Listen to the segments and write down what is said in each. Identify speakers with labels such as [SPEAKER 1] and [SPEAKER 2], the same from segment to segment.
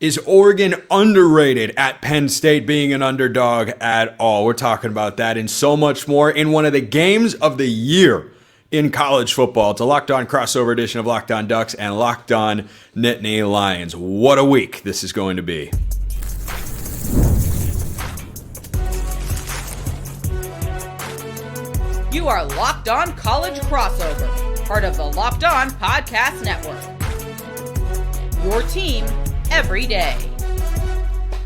[SPEAKER 1] Is Oregon underrated at Penn State being an underdog at all? We're talking about that and so much more in one of the games of the year in college football. It's a Locked On crossover edition of Locked On Ducks and Locked On Nittany Lions. What a week this is going to be.
[SPEAKER 2] You are Locked On College Crossover, part of the Locked On Podcast Network. Your team every day.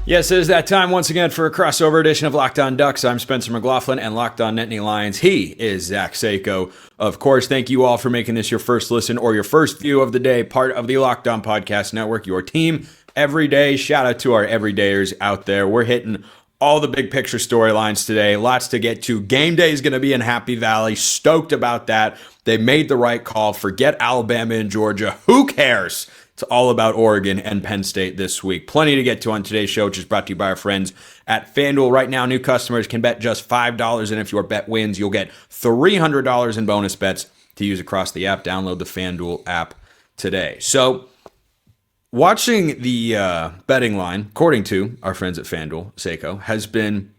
[SPEAKER 1] Yes, it is that time once again for a crossover edition of Locked On Ducks. I'm Spencer McLaughlin, and Locked On Nittany Lions, he is Zach Seyko. Of course, thank you all for making this your first listen or your first view of the day, part of the Locked On Podcast Network, your team every day. Shout out to our everydayers out there. We're hitting all the big picture storylines today. Lots to get to. Game day is going to be in Happy Valley. Stoked about that. They made the right call. Forget Alabama and Georgia. Who cares? It's all about Oregon and Penn State this week. Plenty to get to on today's show, which is brought to you by our friends at FanDuel. Right now, new customers can bet just $5, and if your bet wins, you'll get $300 in bonus bets to use across the app. Download the FanDuel app today. So, watching the betting line, according to our friends at FanDuel, Seyko, has been,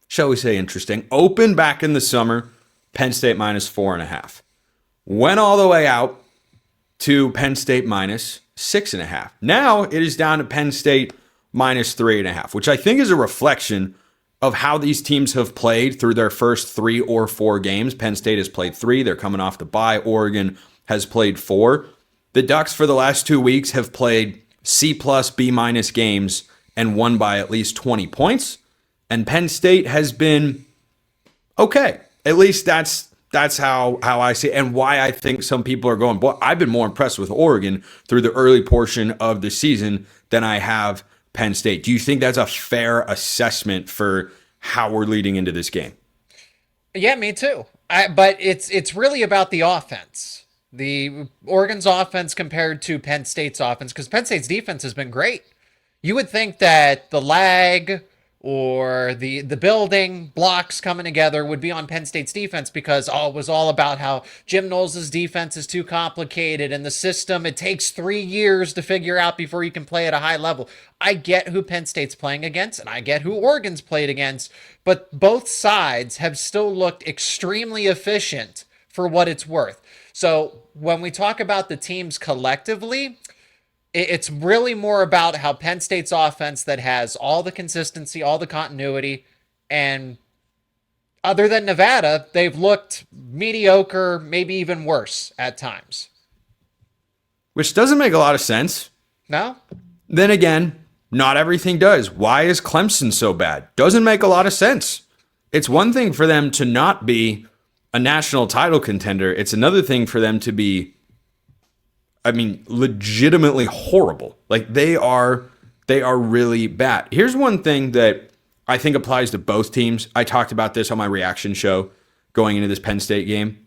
[SPEAKER 1] shall we say, interesting. Open back in the summer, Penn State minus 4.5. Went all the way out to Penn State minus 6.5. Now it is down to Penn State minus 3.5, which I think is a reflection of how these teams have played through their first 3 or 4 games. Penn State has played 3. They're coming off the bye. Oregon has played 4. The Ducks for the last 2 weeks have played C+, B- games and won by at least 20 points. And Penn State has been okay. At least that's how I see it, and why I think some people are going, boy, I've been more impressed with Oregon through the early portion of the season than I have Penn State. Do you think that's a fair assessment for how we're leading into this game?
[SPEAKER 3] Yeah, me too. But it's really about the offense. The Oregon's offense compared to Penn State's offense, because Penn State's defense has been great. You would think that the lag or the building blocks coming together would be on Penn State's defense, because it was all about how Jim Knowles' defense is too complicated and the system, it takes 3 years to figure out before you can play at a high level. I get who Penn State's playing against and I get who Oregon's played against, but both sides have still looked extremely efficient for what it's worth. So when we talk about the teams collectively, it's really more about how Penn State's offense that has all the consistency, all the continuity, and other than Nevada, they've looked mediocre, maybe even worse at times.
[SPEAKER 1] Which doesn't make a lot of sense.
[SPEAKER 3] No?
[SPEAKER 1] Then again, not everything does. Why is Clemson so bad? Doesn't make a lot of sense. It's one thing for them to not be a national title contender. It's another thing for them to be, legitimately horrible. Like they are really bad. Here's one thing that I think applies to both teams. I talked about this on my reaction show going into this Penn State game.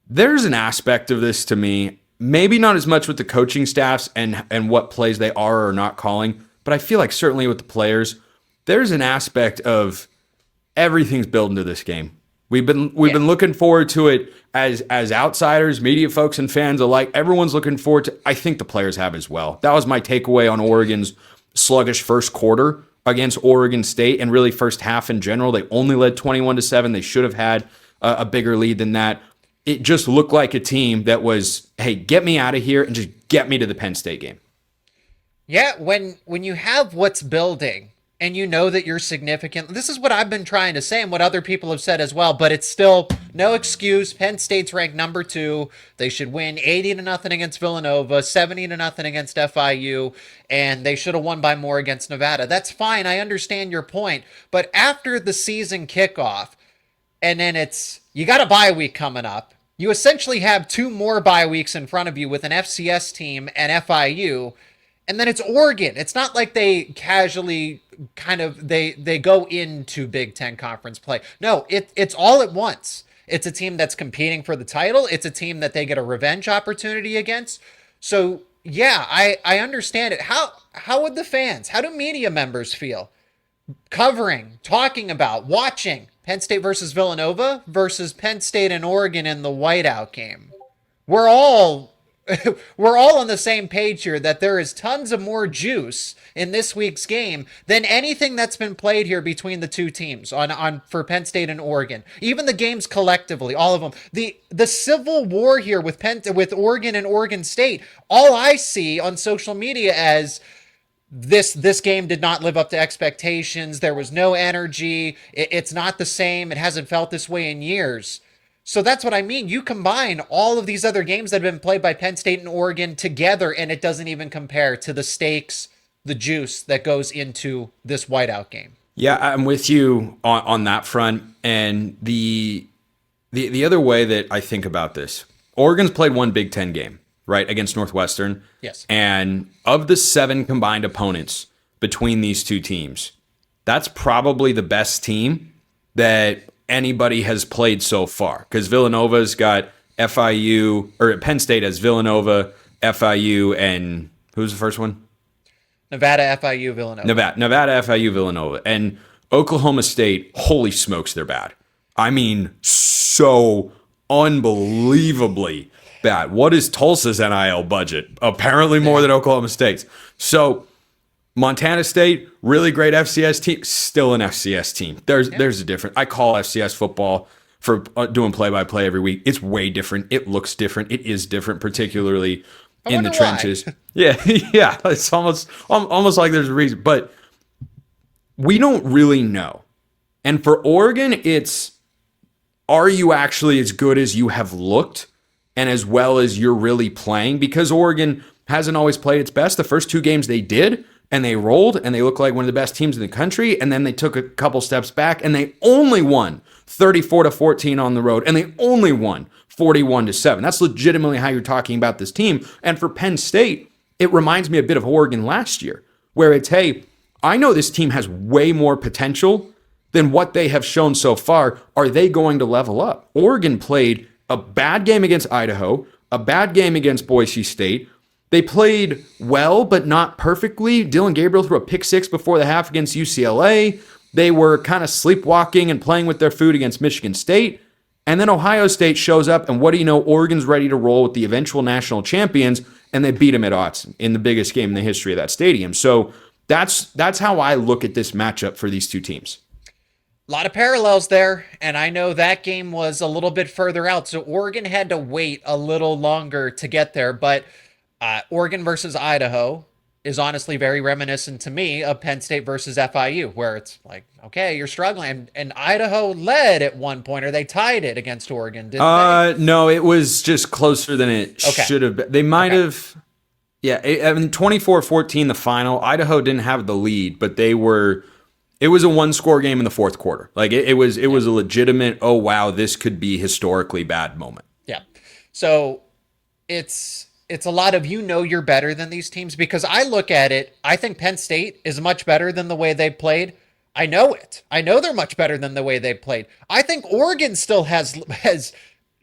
[SPEAKER 1] There's an aspect of this to me, maybe not as much with the coaching staffs and what plays they are or are not calling, but I feel like certainly with the players, there's an aspect of everything's built into this game. We've been looking forward to it as outsiders, media folks, and fans alike. Everyone's looking forward to. I think the players have as well. That was my takeaway on Oregon's sluggish first quarter against Oregon State, and really first half in general. They only led 21-7. They should have had a bigger lead than that. It just looked like a team that was, hey, get me out of here and just get me to the Penn State game.
[SPEAKER 3] Yeah, when you have what's building, and you know that you're significant. This is what I've been trying to say and what other people have said as well, but it's still no excuse. Penn State's ranked number 2. They should win 80-0 against Villanova, 70-0 against FIU, and they should have won by more against Nevada. That's fine. I understand your point. But after the season kickoff, and then you got a bye week coming up, you essentially have 2 more bye weeks in front of you with an FCS team and FIU. And then it's Oregon. It's not like they casually they go into Big Ten conference play. No, it's all at once. It's a team that's competing for the title. It's a team that they get a revenge opportunity against. So yeah, I understand it. How would the fans, how do media members feel covering, talking about, watching Penn State versus Villanova versus Penn State and Oregon in the Whiteout game? We're all we're all on the same page here that there is tons of more juice in this week's game than anything that's been played here between the two teams on for Penn State and Oregon. Even the games collectively, all of them. The civil war here with Oregon and Oregon State, all I see on social media as this game did not live up to expectations. There was no energy. It's not the same. It hasn't felt this way in years. So that's what I mean. You combine all of these other games that have been played by Penn State and Oregon together, and it doesn't even compare to the stakes, the juice that goes into this whiteout game.
[SPEAKER 1] Yeah, I'm with you on that front. And the other way that I think about this, Oregon's played one Big Ten game, right, against Northwestern.
[SPEAKER 3] Yes.
[SPEAKER 1] And of the 7 combined opponents between these two teams, that's probably the best team that anybody has played so far, because Villanova's got FIU, or Penn State has Villanova, FIU, and who's the first one?
[SPEAKER 3] Nevada, FIU, Villanova.
[SPEAKER 1] Nevada, FIU, Villanova. And Oklahoma State, holy smokes, they're bad. I mean, so unbelievably bad. What is Tulsa's NIL budget? Apparently more than Oklahoma State's. So Montana State, really great FCS team, still an FCS team. There's a difference. I call FCS football for doing play-by-play every week. It's way different. It looks different. It is different, particularly in the trenches. Yeah, it's almost like there's a reason. But we don't really know. And for Oregon, it's, are you actually as good as you have looked and as well as you're really playing? Because Oregon hasn't always played its best. The first 2 games they did, and they rolled, and they looked like one of the best teams in the country, and then they took a couple steps back, and they only won 34-14 on the road, and they only won 41-7. That's legitimately how you're talking about this team. And for Penn State, it reminds me a bit of Oregon last year, where it's, hey, I know this team has way more potential than what they have shown so far. Are they going to level up? Oregon played a bad game against Idaho, a bad game against Boise State. They played well, but not perfectly. Dylan Gabriel threw a pick 6 before the half against UCLA. They were kind of sleepwalking and playing with their food against Michigan State. And then Ohio State shows up, and what do you know? Oregon's ready to roll with the eventual national champions, and they beat them at Autzen in the biggest game in the history of that stadium. So that's how I look at this matchup for these two teams.
[SPEAKER 3] A lot of parallels there, and I know that game was a little bit further out, so Oregon had to wait a little longer to get there, but Oregon versus Idaho is honestly very reminiscent to me of Penn State versus FIU, where it's like, okay, you're struggling. And Idaho led at one point, or they tied it against Oregon, didn't they?
[SPEAKER 1] No, it was just closer than it should have been. They might have, I mean, 24-14 the final. Idaho didn't have the lead, but it was a 1-score game in the fourth quarter. Like it was a legitimate, oh wow, this could be historically bad moment.
[SPEAKER 3] Yeah. So it's a lot of, you're better than these teams, because I look at it, I think Penn State is much better than the way they played. I know it. I know they're much better than the way they played. I think Oregon still has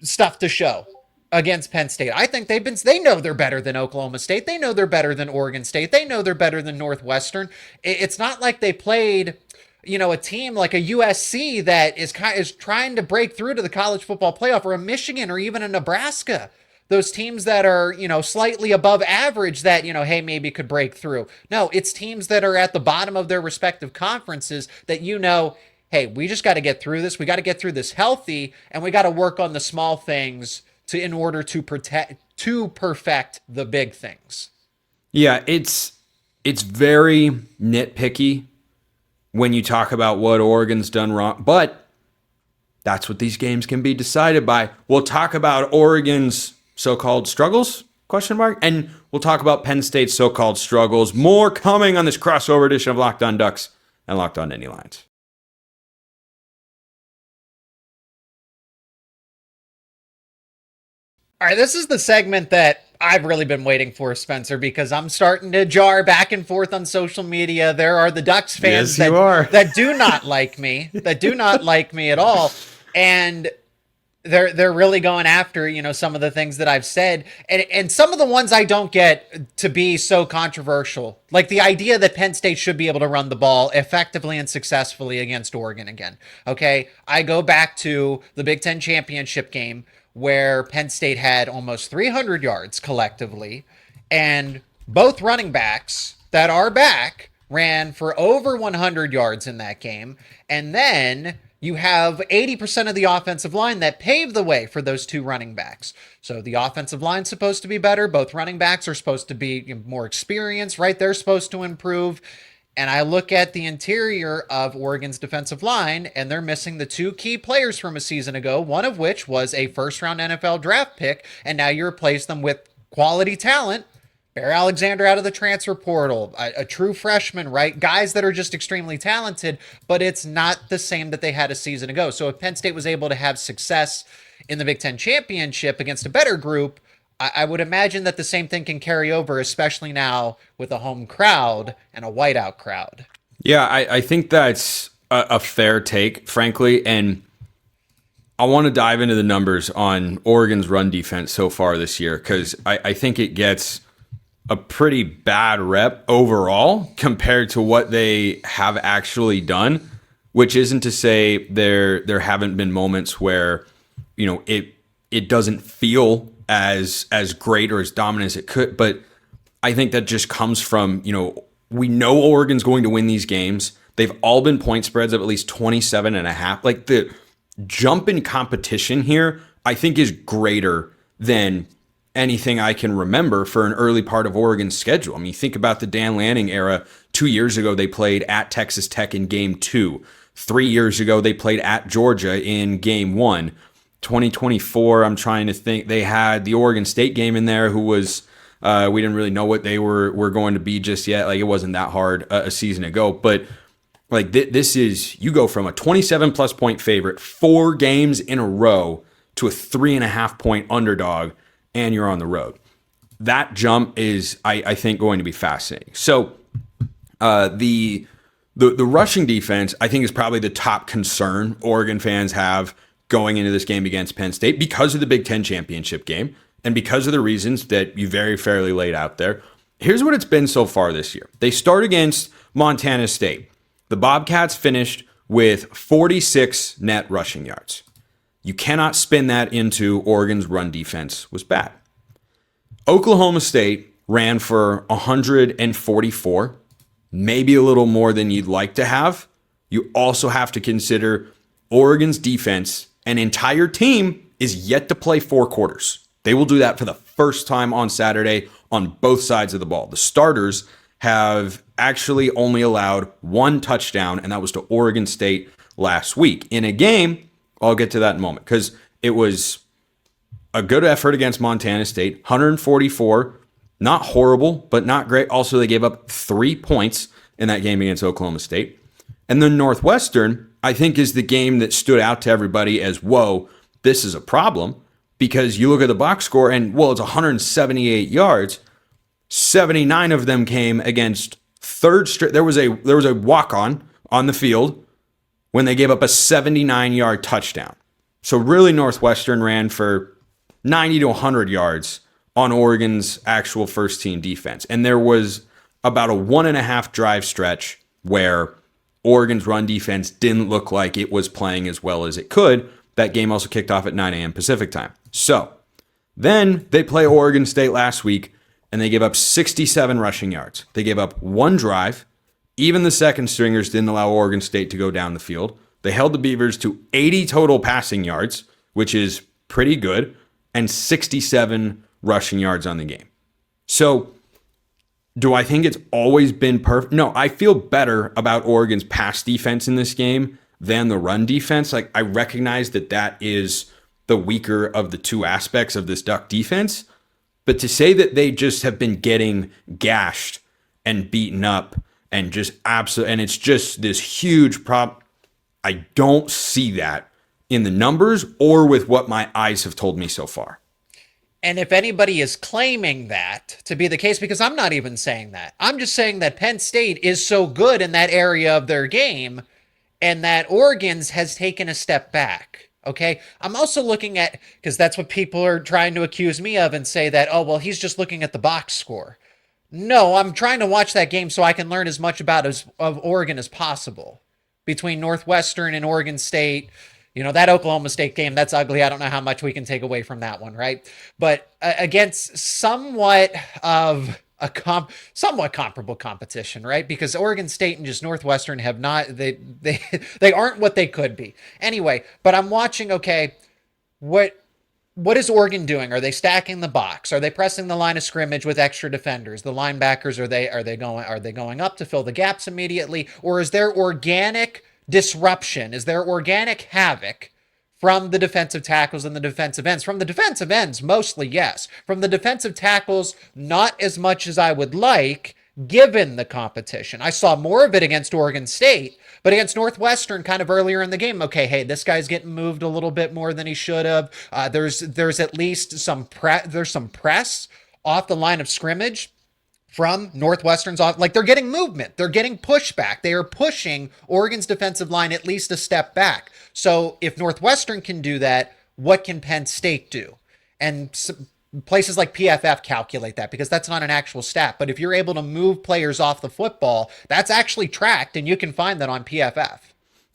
[SPEAKER 3] stuff to show against Penn State. I think they know they're better than Oklahoma State. They know they're better than Oregon State. They know they're better than Northwestern. It's not like they played, a team like a USC that is trying to break through to the college football playoff, or a Michigan, or even a Nebraska. Those teams that are, slightly above average that, hey, maybe could break through. No, it's teams that are at the bottom of their respective conferences that, hey, we just got to get through this. We got to get through this healthy, and we got to work on the small things in order to perfect the big things.
[SPEAKER 1] Yeah, it's very nitpicky when you talk about what Oregon's done wrong, but that's what these games can be decided by. We'll talk about Oregon's so-called struggles, ? And we'll talk about Penn State's so-called struggles. More coming on this crossover edition of Locked On Ducks and Locked On Nittany Lions.
[SPEAKER 3] All right, this is the segment that I've really been waiting for, Spencer, because I'm starting to jar back and forth on social media. There are the Ducks fans that do not like me, at all. And they're really going after, some of the things that I've said, and some of the ones I don't get to be so controversial, like the idea that Penn State should be able to run the ball effectively and successfully against Oregon again. Okay, I go back to the Big Ten championship game where Penn State had almost 300 yards collectively, and both running backs that are back ran for over 100 yards in that game. And then you have 80% of the offensive line that paved the way for those two running backs. So the offensive line's supposed to be better. Both running backs are supposed to be more experienced, right? They're supposed to improve. And I look at the interior of Oregon's defensive line, and they're missing the two key players from a season ago, one of which was a first-round NFL draft pick, and now you replace them with quality talent. Bear Alexander out of the transfer portal, a true freshman, right? Guys that are just extremely talented, but it's not the same that they had a season ago. So if Penn State was able to have success in the Big Ten championship against a better group, I would imagine that the same thing can carry over, especially now with a home crowd and a whiteout crowd.
[SPEAKER 1] Yeah, I think that's a fair take, frankly. And I want to dive into the numbers on Oregon's run defense so far this year, because I think it gets a pretty bad rep overall compared to what they have actually done, which isn't to say there haven't been moments where, it doesn't feel as great or as dominant as it could. But I think that just comes from, we know Oregon's going to win these games. They've all been point spreads of at least 27.5. Like, the jump in competition here, I think, is greater than anything I can remember for an early part of Oregon's schedule. I mean, think about the Dan Lanning era. 2 years ago, they played at Texas Tech in game 2. 3 years ago, they played at Georgia in game 1. 2024, I'm trying to think, they had the Oregon State game in there, who was, we didn't really know what they were going to be just yet. Like, it wasn't that hard a season ago. But like, this is, you go from a 27 plus point favorite 4 games in a row to a 3.5 point underdog, and you're on the road. That jump is, I think, going to be fascinating. So the rushing defense, I think, is probably the top concern Oregon fans have going into this game against Penn State, because of the Big Ten championship game and because of the reasons that you very fairly laid out there. Here's what it's been so far this year. They start against Montana State. The Bobcats finished with 46 net rushing yards. You cannot spin that into Oregon's run defense was bad. Oklahoma State ran for 144, maybe a little more than you'd like to have. You also have to consider Oregon's defense, an entire team, is yet to play 4 quarters. They will do that for the first time on Saturday on both sides of the ball. The starters have actually only allowed 1 touchdown, and that was to Oregon State last week. In a game, I'll get to that in a moment, because it was a good effort against Montana State. 144, not horrible, but not great. Also, they gave up 3 points in that game against Oklahoma State. And then Northwestern, I think, is the game that stood out to everybody as, whoa, this is a problem, because you look at the box score and, well, it's 178 yards. 79 of them came against third straight. There was a walk-on the field when they gave up a 79-yard touchdown. So really, Northwestern ran for 90 to 100 yards on Oregon's actual first-team defense. And there was about a 1.5 drive stretch where Oregon's run defense didn't look like it was playing as well as it could. That game also kicked off at 9 a.m. Pacific time. So then they play Oregon State last week, and they give up 67 rushing yards. They gave up 1 drive. Even the second stringers didn't allow Oregon State to go down the field. They held the Beavers to 80 total passing yards, which is pretty good, and 67 rushing yards on the game. So do I think it's always been perfect? No, I feel better about Oregon's pass defense in this game than the run defense. Like, I recognize that is the weaker of the two aspects of this Duck defense. But to say that they just have been getting gashed and beaten up and just absolutely, and it's just this huge problem, I don't see that in the numbers or with what my eyes have told me so far.
[SPEAKER 3] And if anybody is claiming that to be the case, because I'm not even saying that, I'm just saying that Penn State is so good in that area of their game and that Oregon's has taken a step back. Okay. I'm also looking at, because that's what people are trying to accuse me of and say that, oh, well, he's just looking at the box score. No, I'm trying to watch that game so I can learn as much of Oregon as possible between Northwestern and Oregon State. That Oklahoma State game, that's ugly. I don't know how much we can take away from that one, right? But against somewhat of a somewhat comparable competition, right? Because Oregon State and just Northwestern have not, they aren't what they could be. Anyway, but I'm watching, okay, what is Oregon doing? Are they stacking the box? Are they pressing the line of scrimmage with extra defenders? The linebackers, are they going up to fill the gaps immediately? Or is there organic disruption? Is there organic havoc from the defensive tackles and the defensive ends? From the defensive ends, mostly, yes. From the defensive tackles, not as much as I would like, given the competition. I saw more of it against Oregon State, but against Northwestern kind of earlier in the game, okay, hey, this guy's getting moved a little bit more than he should have. There's at least some press off the line of scrimmage from Northwestern's off. Like, they're getting movement. They're getting pushback. They are pushing Oregon's defensive line at least a step back. So if Northwestern can do that, what can Penn State do? And places like PFF calculate that because that's not an actual stat. But if you're able to move players off the football, that's actually tracked, and you can find that on PFF.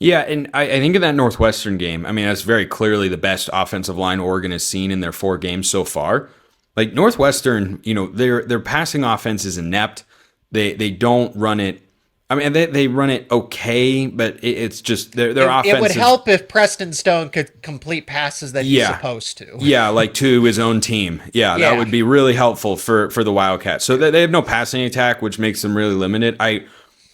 [SPEAKER 1] Yeah, and I think in that Northwestern game, I mean, that's very clearly the best offensive line Oregon has seen in their 4 games so far. Like, Northwestern, their passing offense is inept. They don't run it. I mean, they run it okay, but it's just their offense.
[SPEAKER 3] It would help if Preston Stone could complete passes that he's supposed to.
[SPEAKER 1] Yeah, like to his own team. Yeah, that would be really helpful for the Wildcats. So they have no passing attack, which makes them really limited. I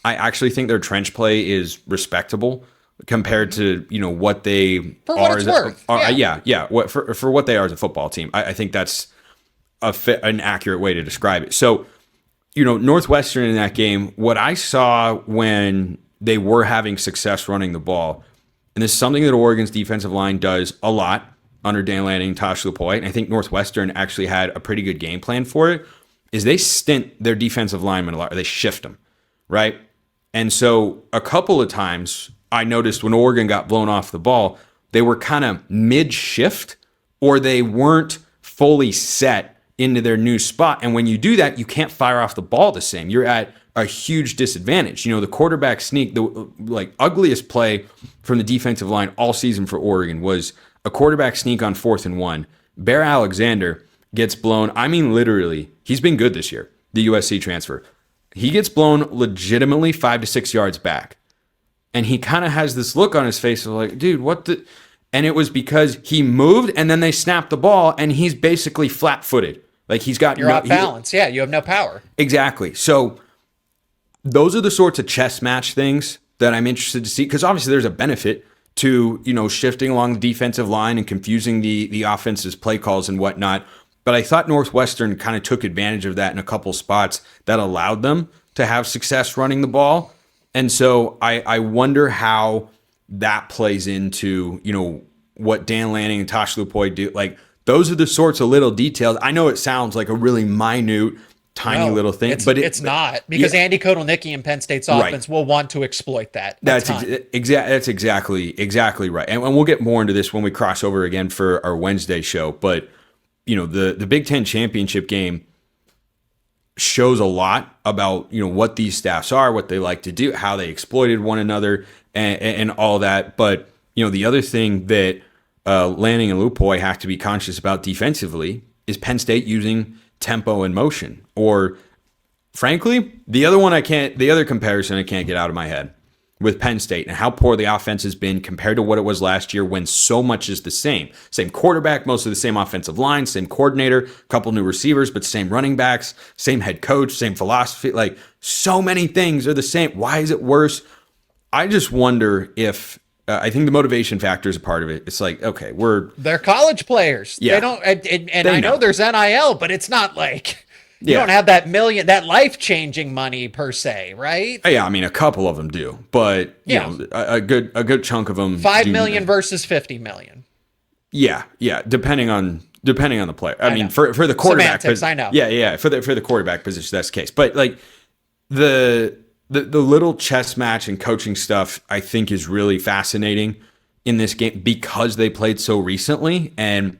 [SPEAKER 1] actually think their trench play is respectable compared to what they
[SPEAKER 3] for what it's worth.
[SPEAKER 1] For what they are as a football team. I think that's an accurate way to describe it. So, Northwestern in that game, what I saw when they were having success running the ball, and this is something that Oregon's defensive line does a lot under Dan Lanning and Tosh Lupoy, and I think Northwestern actually had a pretty good game plan for it, is they stint their defensive linemen a lot, or they shift them, right? And so a couple of times I noticed when Oregon got blown off the ball, they were kind of mid-shift, or they weren't fully set into their new spot. And when you do that, you can't fire off the ball the same. You're at a huge disadvantage. The quarterback sneak, the ugliest play from the defensive line all season for Oregon was a quarterback sneak on 4th and 1. Bear Alexander gets blown. I mean, literally, he's been good this year, the USC transfer. He gets blown legitimately 5 to 6 yards back. And he kind of has this look on his face of like, dude, what the... And it was because he moved and then they snapped the ball and he's basically flat-footed. Like
[SPEAKER 3] you're off balance. You have no power.
[SPEAKER 1] Exactly. So those are the sorts of chess match things that I'm interested to see, because obviously there's a benefit to, shifting along the defensive line and confusing the offense's play calls and whatnot. But I thought Northwestern kind of took advantage of that in a couple spots that allowed them to have success running the ball. And so I wonder how that plays into, what Dan Lanning and Tosh Lupoy do. Like, those are the sorts of little details. I know it sounds like a really minute, tiny little thing, but
[SPEAKER 3] it's not, because Andy Kotelnicki and Penn State's offense will want to exploit that.
[SPEAKER 1] That's exactly right. And we'll get more into this when we cross over again for our Wednesday show. But, the Big Ten championship game shows a lot about, what these staffs are, what they like to do, how they exploited one another and all that. But, the other thing that Lanning and Lupoy have to be conscious about defensively is Penn State using tempo and motion. Or, frankly, the other comparison I can't get out of my head with Penn State and how poor the offense has been compared to what it was last year, when so much is the same. Same quarterback, mostly the same offensive line, same coordinator, couple new receivers, but same running backs, same head coach, same philosophy. Like, so many things are the same. Why is it worse? I just wonder if I think the motivation factor is a part of it. It's like, okay,
[SPEAKER 3] they're college players.
[SPEAKER 1] Yeah.
[SPEAKER 3] They don't, and I know there's NIL, but it's not like you don't have that life-changing money per se, right?
[SPEAKER 1] Yeah, I mean, a couple of them do, but a good chunk of them.
[SPEAKER 3] $5 million versus $50 million.
[SPEAKER 1] Yeah, depending on the player. I mean, for the quarterback,
[SPEAKER 3] semantics, I know.
[SPEAKER 1] Yeah, for the quarterback position, that's the case. But like the little chess match and coaching stuff, I think, is really fascinating in this game because they played so recently, and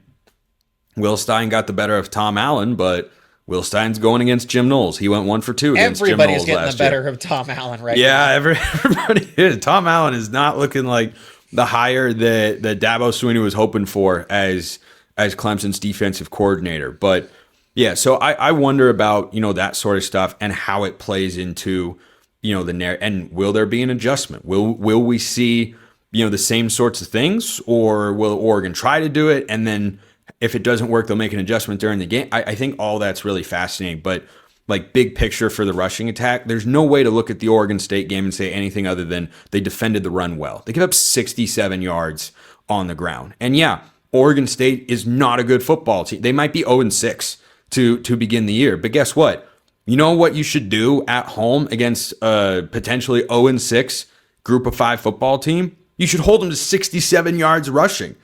[SPEAKER 1] Will Stein got the better of Tom Allen, but Will Stein's going against Jim Knowles. He went 1 for 2 against Jim Knowles last year.
[SPEAKER 3] Everybody's getting the better of Tom Allen right now.
[SPEAKER 1] Yeah, everybody is. Tom Allen is not looking like the hire that Dabo Swinney was hoping for as Clemson's defensive coordinator. But yeah, so I wonder about, that sort of stuff and how it plays into, the narrative. And will there be an adjustment? Will we see, the same sorts of things, or will Oregon try to do it? And then if it doesn't work, they'll make an adjustment during the game. I think all that's really fascinating, but like big picture for the rushing attack, there's no way to look at the Oregon State game and say anything other than they defended the run well. They give up 67 yards on the ground. And yeah, Oregon State is not a good football team. They might be 0-6 to begin the year. But guess what? You know what you should do at home against a potentially 0-6 group of 5 football team? You should hold them to 67 yards rushing.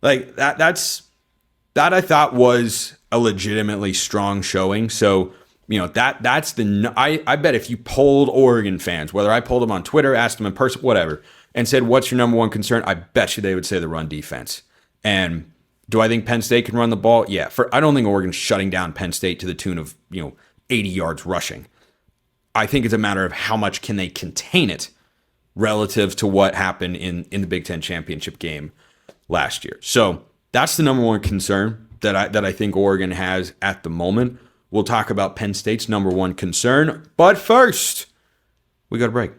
[SPEAKER 1] Like that I thought was a legitimately strong showing. So, that's I bet if you polled Oregon fans, whether I polled them on Twitter, asked them in person, whatever, and said, what's your number one concern? I bet you they would say the run defense. And do I think Penn State can run the ball? Yeah. I don't think Oregon's shutting down Penn State to the tune of, 80 yards rushing. I think it's a matter of how much can they contain it relative to what happened in the Big Ten championship game last year. So that's the number one concern that I think Oregon has at the moment. We'll talk about Penn State's number one concern, but first, we got a break.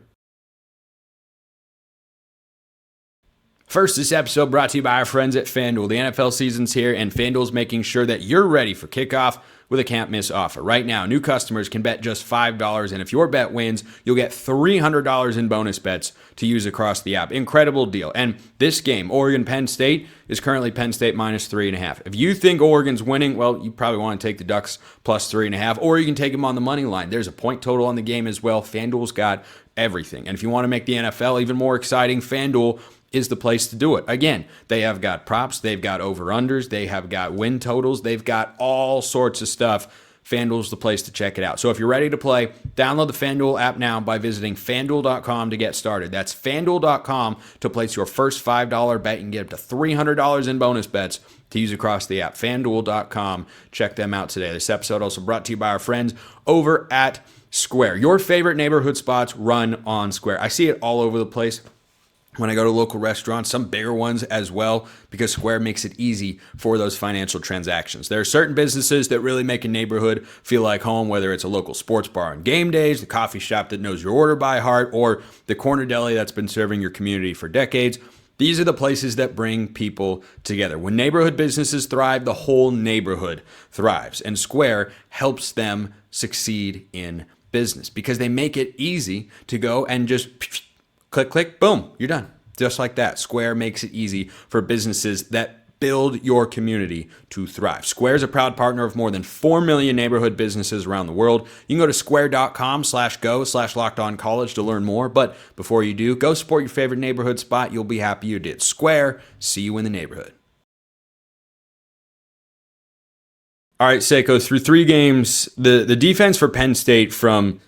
[SPEAKER 1] First, this episode brought to you by our friends at FanDuel. The NFL season's here, and FanDuel's making sure that you're ready for kickoff with a can't-miss offer. Right now, new customers can bet just $5, and if your bet wins, you'll get $300 in bonus bets to use across the app. Incredible deal. And this game, Oregon-Penn State, is currently Penn State minus 3.5. If you think Oregon's winning, well, you probably want to take the Ducks plus 3.5, or you can take them on the money line. There's a point total on the game as well. FanDuel's got everything. And if you want to make the NFL even more exciting, FanDuel is the place to do it. Again, they have got props, they've got over-unders, they have got win totals, they've got all sorts of stuff. FanDuel's the place to check it out. So if you're ready to play, download the FanDuel app now by visiting FanDuel.com to get started. That's FanDuel.com to place your first $5 bet and get up to $300 in bonus bets to use across the app. FanDuel.com. Check them out today. This episode also brought to you by our friends over at Square. Your favorite neighborhood spots run on Square. I see it all over the place when I go to local restaurants, some bigger ones as well, because Square makes it easy for those financial transactions. There are certain businesses that really make a neighborhood feel like home, whether it's a local sports bar on game days, the coffee shop that knows your order by heart, or the corner deli that's been serving your community for decades. These are the places that bring people together. When neighborhood businesses thrive, the whole neighborhood thrives, and Square helps them succeed in business because they make it easy to go and just click, click, boom, you're done. Just like that. Square makes it easy for businesses that build your community to thrive. Square is a proud partner of more than 4 million neighborhood businesses around the world. You can go to square.com/go/lockedoncollege to learn more. But before you do, go support your favorite neighborhood spot. You'll be happy you did. Square, see you in the neighborhood. All right, Seyko, through 3 games, the defense for Penn State, from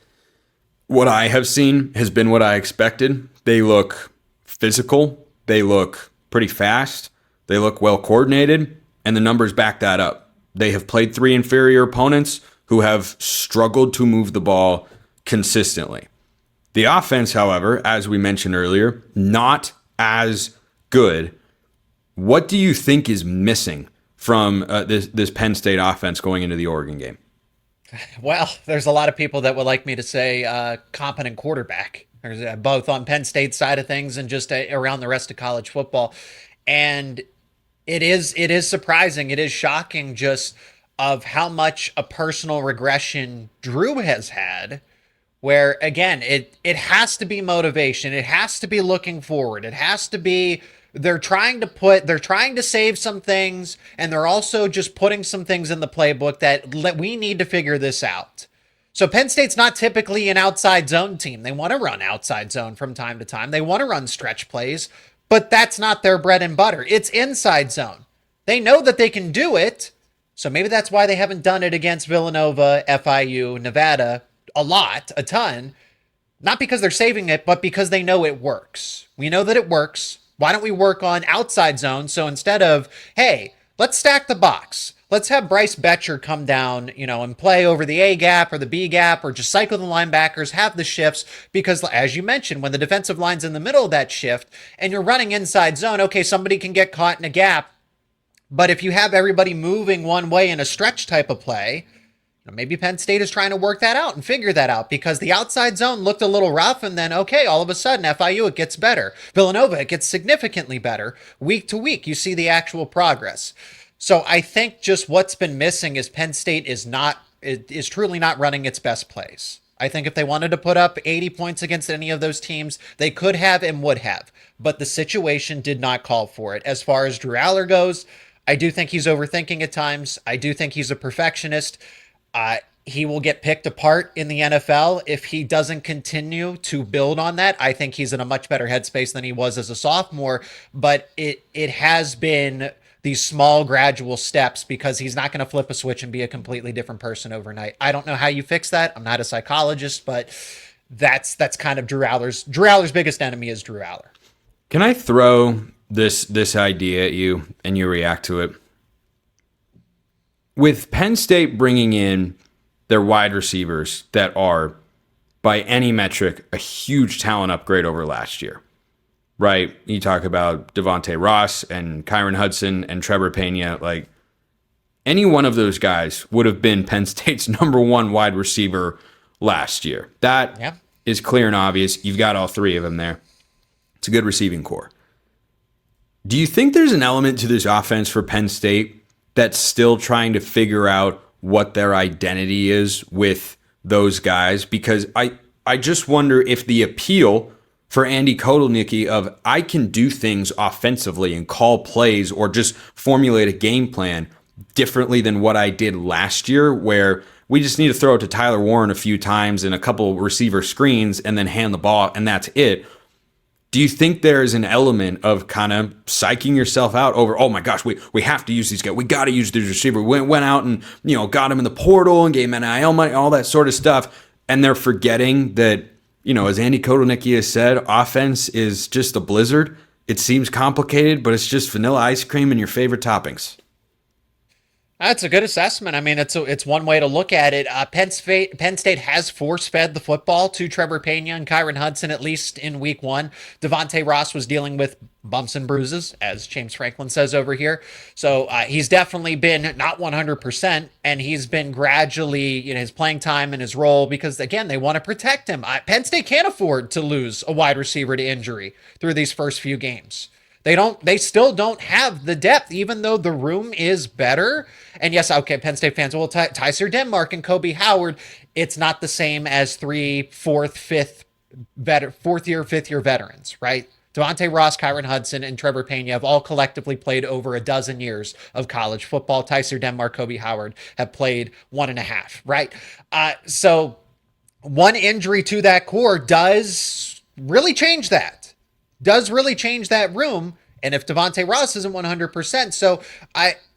[SPEAKER 1] what I have seen, has been what I expected. They look physical. They look pretty fast. They look well coordinated, and the numbers back that up. They have played 3 inferior opponents who have struggled to move the ball consistently. The offense, however, as we mentioned earlier, not as good. What do you think is missing from this Penn State offense going into the Oregon game?
[SPEAKER 3] Well, there's a lot of people that would like me to say competent quarterback. There's both on Penn State's side of things and just around the rest of college football. And it is surprising. It is shocking just of how much a personal regression Drew has had, where, again, it has to be motivation. It has to be looking forward. It has to be they're trying to save some things, and they're also just putting some things in the playbook that we need to figure this out. So Penn State's not typically an outside zone team. They want to run outside zone from time to time. They want to run stretch plays, but that's not their bread and butter. It's inside zone. They know that they can do it, so maybe that's why they haven't done it against Villanova, FIU, Nevada a ton. Not because they're saving it, but because they know it works. We know that it works. Why don't we work on outside zone? So instead of, hey, let's stack the box. Let's have Bryce Betcher come down, and play over the A gap or the B gap, or just cycle the linebackers, have the shifts, because as you mentioned, when the defensive line's in the middle of that shift and you're running inside zone, okay, somebody can get caught in a gap. But if you have everybody moving one way in a stretch type of play, maybe Penn State is trying to work that out and figure that out, because the outside zone looked a little rough, and then, okay, all of a sudden, FIU, it gets better. Villanova, it gets significantly better. Week to week, you see the actual progress. So I think just what's been missing is Penn State is truly not running its best plays. I think if they wanted to put up 80 points against any of those teams, they could have and would have. But the situation did not call for it. As far as Drew Aller goes, I do think he's overthinking at times. I do think he's a perfectionist. He will get picked apart in the NFL if he doesn't continue to build on that. I think he's in a much better headspace than he was as a sophomore, but it has been these small gradual steps, because he's not going to flip a switch and be a completely different person overnight. I don't know how you fix that. I'm not a psychologist, but that's kind of Drew Aller's biggest enemy is Drew Aller.
[SPEAKER 1] Can I throw this idea at you and you react to it? With Penn State bringing in their wide receivers that are, by any metric, a huge talent upgrade over last year, right? You talk about Devontae Ross and Kyron Hudson and Trevor Pena. Like, any one of those guys would have been Penn State's number one wide receiver last year. That is clear and obvious. You've got all three of them there. It's a good receiving core. Do you think there's an element to this offense for Penn State that's still trying to figure out what their identity is with those guys? Because I just wonder if the appeal for Andy Kotelnicki of, I can do things offensively and call plays or just formulate a game plan differently than what I did last year, where we just need to throw it to Tyler Warren a few times and a couple receiver screens and then hand the ball, and that's it. Do you think there's an element of kind of psyching yourself out over, oh my gosh, we have to use these guys. We got to use these receivers. We went out and, got him in the portal and gave him NIL money, all that sort of stuff. And they're forgetting that, as Andy Kotelnicki has said, offense is just a blizzard. It seems complicated, but it's just vanilla ice cream and your favorite toppings.
[SPEAKER 3] That's a good assessment. I mean, it's one way to look at it. Penn State has force-fed the football to Trevor Pena and Kyron Hudson, at least in week one. Devontae Ross was dealing with bumps and bruises, as James Franklin says over here. So he's definitely been not 100%, and he's been gradually, his playing time and his role, because, again, they want to protect him. Penn State can't afford to lose a wide receiver to injury through these first few games. They still don't have the depth, even though the room is better. And yes, okay, Penn State fans, well, Tyser Denmark and Kobe Howard, it's not the same as 3, 4th, 5th year veterans, right? Devontae Ross, Kyron Hudson, and Trevor Pena have all collectively played over a dozen years of college football. Tyser Denmark, Kobe Howard have played 1.5, right? So one injury to that core does really change that. Does really change that room. And if Devontae Ross isn't 100%, so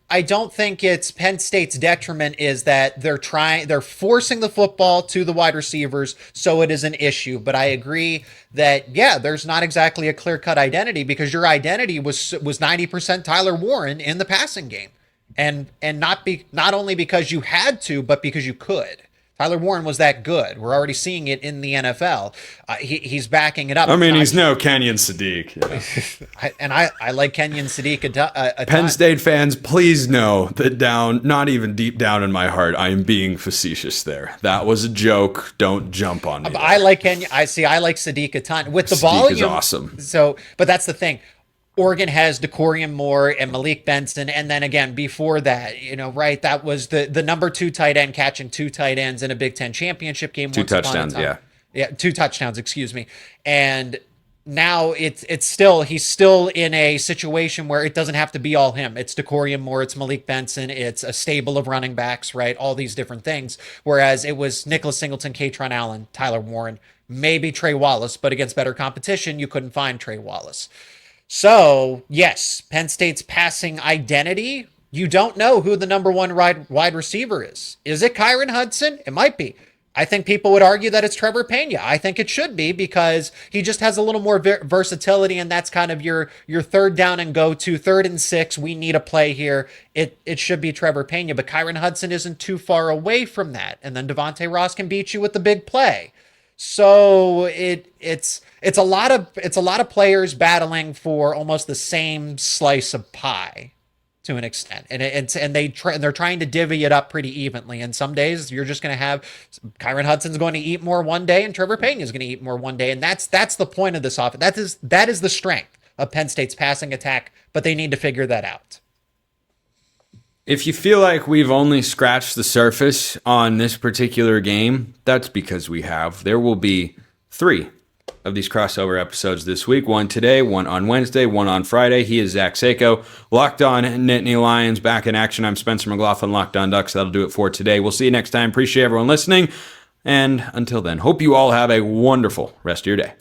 [SPEAKER 3] I don't think it's Penn State's detriment is that they're forcing the football to the wide receivers, so it is an issue. But I agree that, there's not exactly a clear-cut identity, because your identity was 90% Tyler Warren in the passing game. And not only because you had to, but because you could. Tyler Warren was that good. We're already seeing it in the NFL. He's backing it up.
[SPEAKER 1] I mean, he's no Kenyon Sadiq.
[SPEAKER 3] I like Kenyon Sadiq a
[SPEAKER 1] Penn State fans, please know that not even deep down in my heart, I am being facetious there. That was a joke. Don't jump on me.
[SPEAKER 3] I like Kenyon. I like Sadiq a ton. With the
[SPEAKER 1] Sadiq
[SPEAKER 3] volume,
[SPEAKER 1] is awesome.
[SPEAKER 3] So, but that's the thing. Oregon has Decorium Moore and Malik Benson. And then again, before that, right, that was the number 2 tight end catching 2 tight ends in a Big Ten championship game.
[SPEAKER 1] 2 touchdowns,
[SPEAKER 3] Yeah, 2 touchdowns, excuse me. And now he's still in a situation where it doesn't have to be all him. It's Decorium Moore, it's Malik Benson, it's a stable of running backs, right? All these different things. Whereas it was Nicholas Singleton, Katron Allen, Tyler Warren, maybe Trey Wallace, but against better competition, you couldn't find Trey Wallace. So, yes, Penn State's passing identity, you don't know who the number 1 wide receiver is. Is it Kyron Hudson? It might be. I think people would argue that it's Trevor Pena. I think it should be because he just has a little more versatility, and that's kind of your third down and go to 3rd and 6. We need a play here. It should be Trevor Pena, but Kyron Hudson isn't too far away from that. And then Devontae Ross can beat you with the big play. So it's a lot of players battling for almost the same slice of pie to an extent, and they're trying to divvy it up pretty evenly. And some days you're just going to have Kyron Hudson's going to eat more one day, and Trevor Pena is going to eat more one day, and that's the point of this offense. That is the strength of Penn State's passing attack, but they need to figure that out.
[SPEAKER 1] If you feel like we've only scratched the surface on this particular game, that's because we have. There will be 3 of these crossover episodes this week. 1 today, 1 on Wednesday, 1 on Friday. He is Zach Seyko. Locked on Nittany Lions, back in action. I'm Spencer McLaughlin, Locked on Ducks. That'll do it for today. We'll see you next time. Appreciate everyone listening. And until then, hope you all have a wonderful rest of your day.